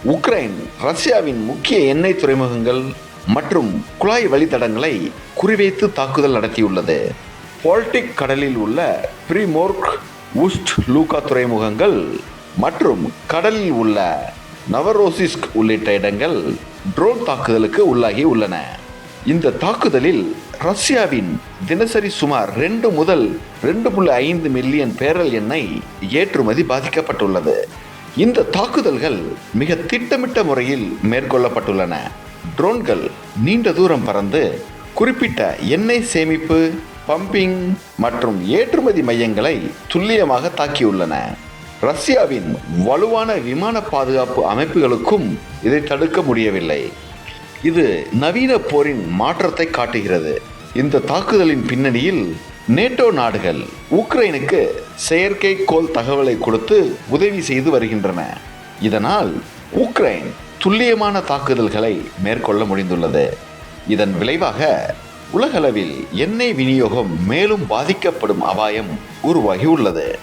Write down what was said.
Ukraine ரஷ்யாவின் முக்கிய எண்ணெய் துறைமுகங்கள் மற்றும் குழாய் வழித்தடங்களை குறிவைத்து தாக்குதல் நடத்தியுள்ளது. பால்டிக் கடலில் உள்ள பிரிமோர்க், உஸ்ட் லூகா துறைமுகங்கள் மற்றும் கடலில் உள்ள நவரோசிஸ்க் உள்ளிட்ட இடங்கள் ட்ரோன் தாக்குதலுக்கு உள்ளாகி உள்ளன. இந்த தாக்குதலில் ரஷ்யாவின் தினசரி சுமார் 2 முதல் 2.5 மில்லியன் பேரல் எண்ணெய் ஏற்றுமதி பாதிக்கப்பட்டுள்ளது. இந்த தாக்குதல்கள் மிக திட்டமிட்ட முறையில் மேற்கொள்ளப்பட்டுள்ளன. ட்ரோன்கள் நீண்ட தூரம் பறந்து குறிப்பிட்ட எண்ணெய் சேமிப்பு, பம்பிங் மற்றும் ஏற்றுமதி மையங்களை துல்லியமாக தாக்கியுள்ளன. ரஷ்யாவின் வலுவான விமான பாதுகாப்பு அமைப்புகளுக்கும் இதை தடுக்க முடியவில்லை. இது நவீன போரின் மாற்றத்தை காட்டுகிறது. இந்த தாக்குதலின் பின்னணியில் நேட்டோ நாடுகள் உக்ரைனுக்கு செயற்கைக்கோள் தகவலை கொடுத்து உதவி செய்து வருகின்றன. இதனால் உக்ரைன் துல்லியமான தாக்குதல்களை மேற்கொள்ள முடிந்துள்ளது. இதன் விளைவாக உலகளவில் எண்ணெய் விநியோகம் மேலும் பாதிக்கப்படும் அபாயம் உருவாகி உள்ளது.